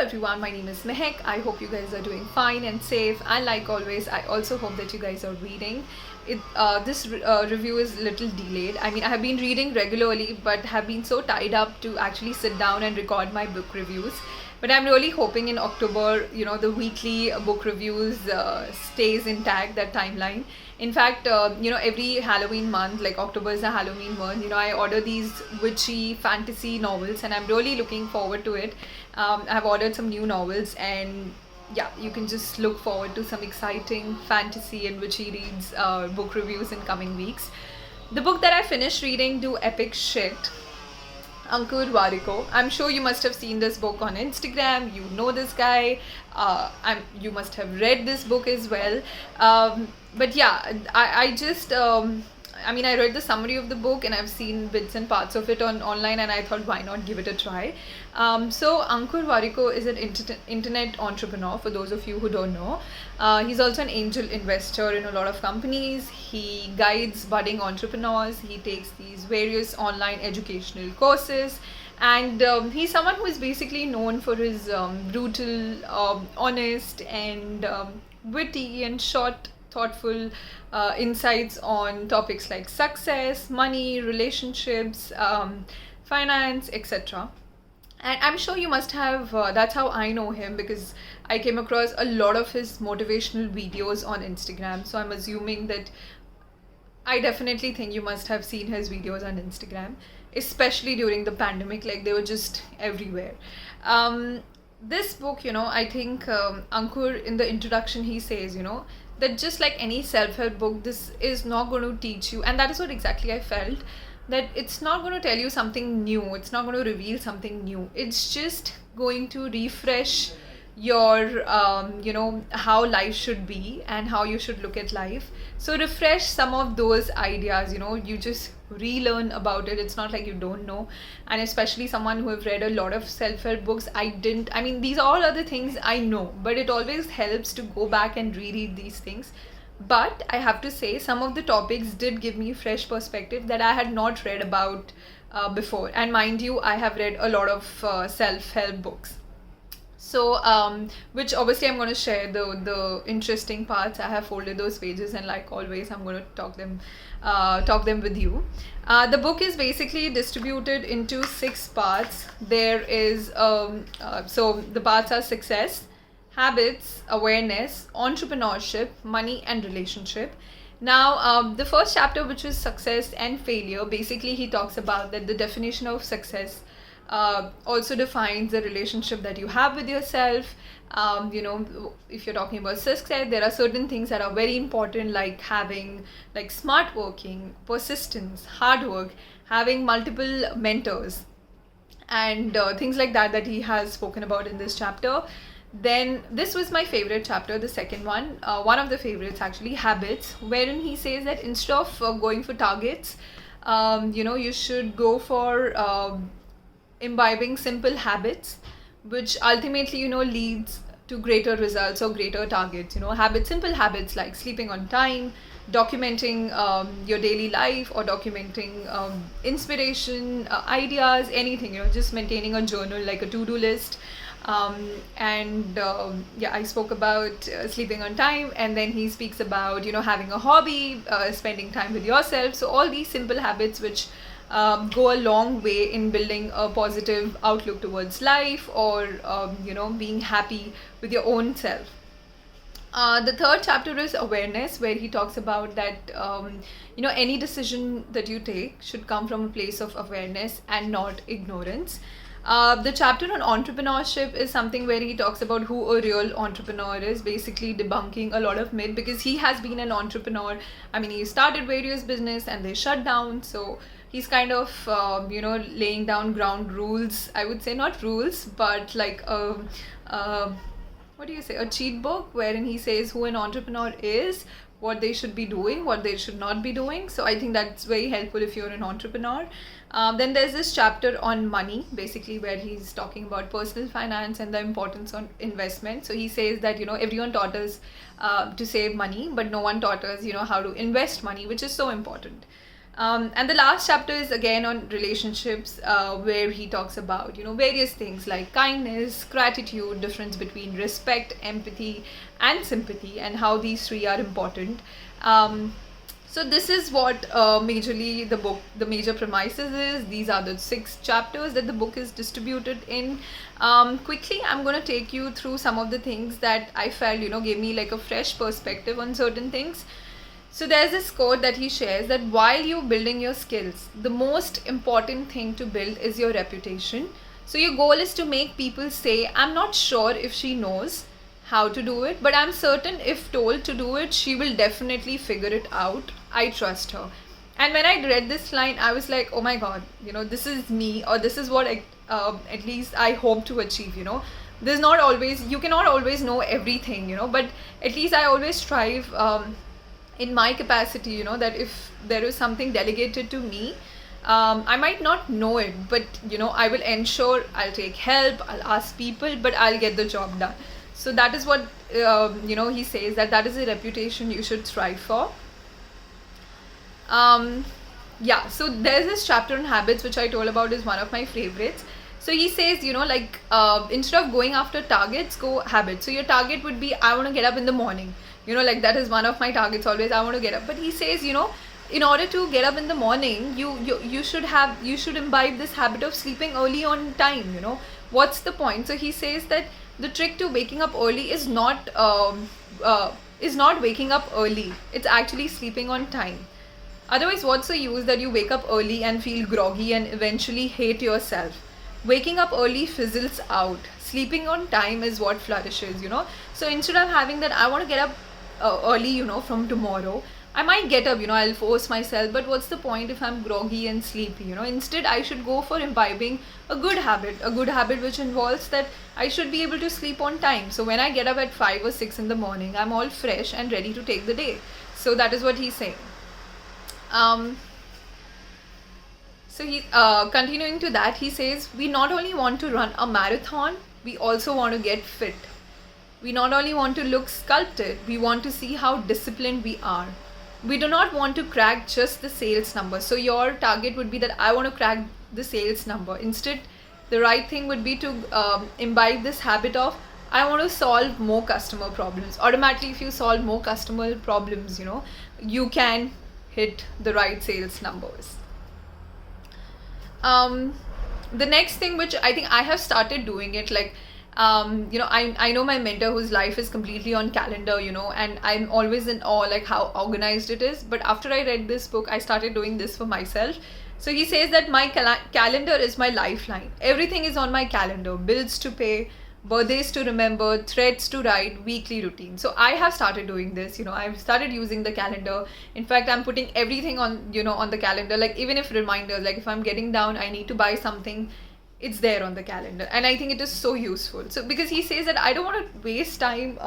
everyone, my name is Mehek. I hope you guys are doing fine and safe, and like always I also hope that you guys are reading. This review is little delayed. I mean, I have been reading regularly but have been so tied up to actually sit down and record my book reviews. But I'm really hoping in October, the weekly book reviews stays intact, that timeline. In fact, every Halloween month, like October is a Halloween month, I order these witchy fantasy novels and I'm really looking forward to it. I've ordered some new novels, and yeah, you can just look forward to some exciting fantasy and witchy reads, book reviews in coming weeks. The book that I finished reading, Do Epic Shit, Ankur Warikoo. I'm sure you must have seen this book on Instagram. You know this guy. You must have read this book as well. But yeah, I read the summary of the book and I've seen bits and parts of it online, and I thought, why not give it a try? So Ankur Warikoo is an internet entrepreneur, for those of you who don't know. He's also an angel investor in a lot of companies. He guides budding entrepreneurs. He takes these various online educational courses. And he's someone who is basically known for his brutal, honest, and witty and short, thoughtful insights on topics like success, money, relationships, finance, etc. And I'm sure you must have, that's how I know him, because I came across a lot of his motivational videos on Instagram. So I'm assuming that I definitely think you must have seen his videos on Instagram, especially during the pandemic. Like, they were just everywhere. This book, I think Ankur, in the introduction, he says, that just like any self-help book, this is not going to teach you, and that is what exactly I felt, that it's not going to tell you something new, it's not going to reveal something new, it's just going to refresh your how life should be and how you should look at life. So refresh some of those ideas, you just relearn about it. It's not like you don't know. And especially someone who have read a lot of self-help books, these all are the things I know, but it always helps to go back and reread these things. But I have to say, some of the topics did give me fresh perspective that I had not read about before. And mind you, I have read a lot of self-help books. So, which obviously I'm going to share the interesting parts. I have folded those pages, and like always, I'm going to talk them with you. The book is basically distributed into 6 parts. There is so the parts are success, habits, awareness, entrepreneurship, money, and relationship. Now, the first chapter, which is success and failure, basically he talks about that the definition of success also defines the relationship that you have with yourself. If you're talking about success, there are certain things that are very important, like having like smart working, persistence, hard work, having multiple mentors, and things like that he has spoken about in this chapter. Then this was my favorite chapter, the second one, one of the favorites actually, habits, wherein he says that instead of going for targets, you should go for imbibing simple habits, which ultimately leads to greater results or greater targets. Simple habits like sleeping on time, documenting your daily life, or documenting inspiration, ideas, anything, just maintaining a journal, like a to-do list. I spoke about sleeping on time, and then he speaks about having a hobby, spending time with yourself. So all these simple habits which go a long way in building a positive outlook towards life, or being happy with your own self. The third chapter is awareness, where he talks about that any decision that you take should come from a place of awareness and not ignorance. The chapter on entrepreneurship is something where he talks about who a real entrepreneur is, basically debunking a lot of myth, because he has been an entrepreneur. He started various business and they shut down, so he's kind of laying down ground rules, I would say, not rules, but like a cheat book, wherein he says who an entrepreneur is, what they should be doing, what they should not be doing. So I think that's very helpful if you're an entrepreneur. Then there's this chapter on money, basically, where he's talking about personal finance and the importance on investment. So he says that everyone taught us to save money, but no one taught us how to invest money, which is so important. And the last chapter is again on relationships, where he talks about, various things like kindness, gratitude, difference between respect, empathy, and sympathy, and how these three are important. So this is what majorly the major premises is. These are the 6 chapters that the book is distributed in. Quickly, I'm going to take you through some of the things that I felt, gave me like a fresh perspective on certain things. So there's this quote that he shares, that while you're building your skills, the most important thing to build is your reputation. So your goal is to make people say, I'm not sure if she knows how to do it, but I'm certain if told to do it, she will definitely figure it out. I trust her. And when I read this line, I was like, oh my god, this is me, or this is what at least I hope to achieve. There's not always, you cannot always know everything, but at least I always strive in my capacity, that if there is something delegated to me, I might not know it, but I will ensure, I'll take help, I'll ask people, but I'll get the job done. So that is what he says, that is a reputation you should strive for. So there's this chapter on habits which I told about, is one of my favorites. So he says, instead of going after targets, go habits. So your target would be, I want to get up in the morning. That is one of my targets always, I want to get up. But he says, in order to get up in the morning, you should imbibe this habit of sleeping early on time. What's the point? So he says that the trick to waking up early is not waking up early. It's actually sleeping on time. Otherwise, what's the use that you wake up early and feel groggy and eventually hate yourself? Waking up early fizzles out. Sleeping on time is what flourishes. So instead of having that, I want to get up early, from tomorrow, I might get up, I'll force myself, but what's the point if I'm groggy and sleepy? Instead I should go for imbibing a good habit which involves that I should be able to sleep on time. So when I get up at 5 or 6 in the morning, I'm all fresh and ready to take the day. So that is what he's saying. So he continuing to that, he says, we not only want to run a marathon, we also want to get fit. We not only want to look sculpted, we want to see how disciplined we are. We do not want to crack just the sales number. So your target would be that I want to crack the sales number. Instead, the right thing would be to imbibe this habit of, I want to solve more customer problems. Automatically, if you solve more customer problems, you can hit the right sales numbers. The next thing which I think I have started doing it, like, I know my mentor whose life is completely on calendar, and I'm always in awe like how organized it is. But after I read this book, I started doing this for myself. So he says that my calendar is my lifeline. Everything is on my calendar. Bills to pay, birthdays to remember, threads to write, weekly routine. So I have started doing this. I've started using the calendar. In fact, I'm putting everything on, on the calendar. Like even if reminders, like if I'm getting down, I need to buy something, it's there on the calendar. And I think it is so useful. So because he says that I don't want to waste time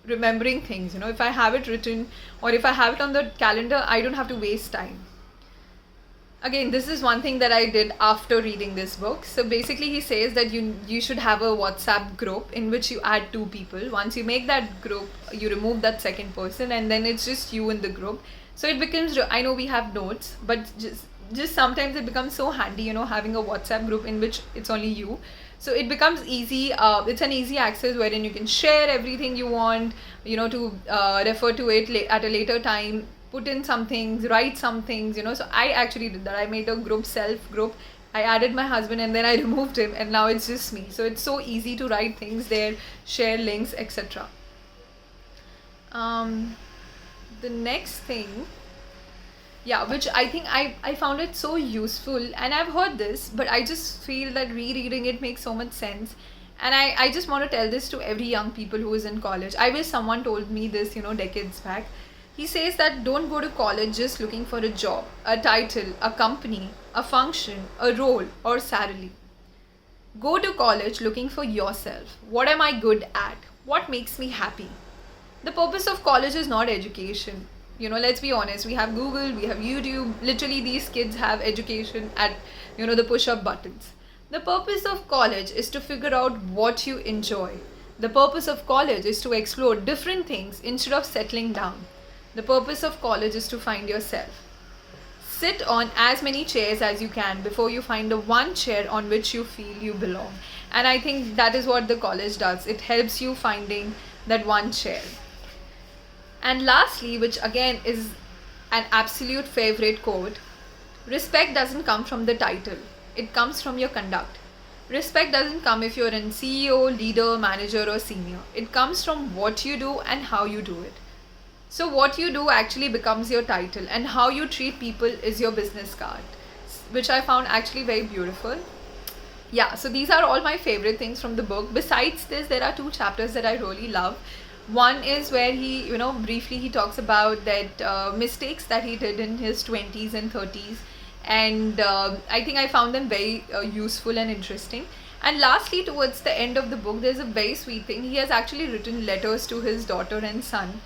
remembering things. If I have it written or if I have it on the calendar, I don't have to waste time. Again, this is one thing that I did after reading this book. So basically he says that you should have a WhatsApp group in which you add 2 people. Once you make that group, you remove that second person and then it's just you in the group. So it becomes, I know we have notes, but just sometimes it becomes so handy, having a WhatsApp group in which it's only you. So it becomes easy. It's an easy access wherein you can share everything you want, to refer to it at a later time, put in some things, write some things, So I actually did that. I made a self group. I added my husband and then I removed him and now it's just me. So it's so easy to write things there, share links, etc. The next thing, which I think I found it so useful, and I've heard this, but I just feel that rereading it makes so much sense. And I just want to tell this to every young people who is in college. I wish someone told me this, decades back. He says that don't go to college just looking for a job, a title, a company, a function, a role, or salary. Go to college looking for yourself. What am I good at? What makes me happy? The purpose of college is not education. Let's be honest, we have Google, we have YouTube. Literally, these kids have education at, the push-up buttons. The purpose of college is to figure out what you enjoy. The purpose of college is to explore different things instead of settling down. The purpose of college is to find yourself. sit on as many chairs as you can before you find the one chair on which you feel you belong. And I think that is what the college does. It helps you finding that one chair. And lastly, which again is an absolute favorite quote, respect doesn't come from the title, it comes from your conduct. Respect doesn't come if you're an CEO, leader, manager, or senior. It comes from what you do and how you do it. So, what you do actually becomes your title, and how you treat people is your business card, which I found actually very beautiful. Yeah, so these are all my favorite things from the book. Besides this, there are two chapters that I really love. One is where he, briefly he talks about that mistakes that he did in his 20s and 30s, and I think I found them very useful and interesting. And lastly, towards the end of the book, there's a very sweet thing. He has actually written letters to his daughter and son,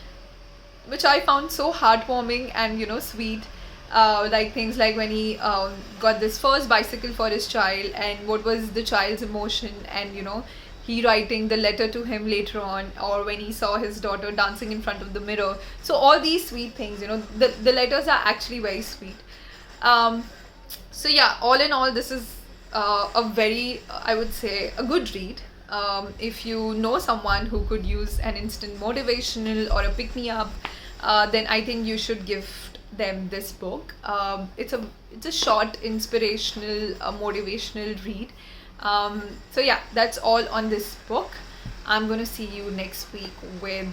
which I found so heartwarming and sweet. Like things like when he got this first bicycle for his child, and what was the child's emotion, and he writing the letter to him later on, or when he saw his daughter dancing in front of the mirror. So all these sweet things, the letters are actually very sweet. So yeah, all in all, this is a very, I would say, a good read. If you know someone who could use an instant motivational or a pick me up, then I think you should gift them this book. It's a short, inspirational, motivational read. So yeah, that's all on this book. I'm going to see you next week with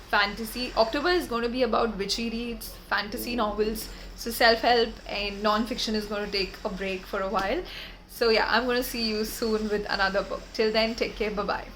fantasy. October is going to be about witchy reads, fantasy novels. So self-help and non-fiction is going to take a break for a while. So yeah, I'm going to see you soon with another book. Till then, take care. Bye-bye.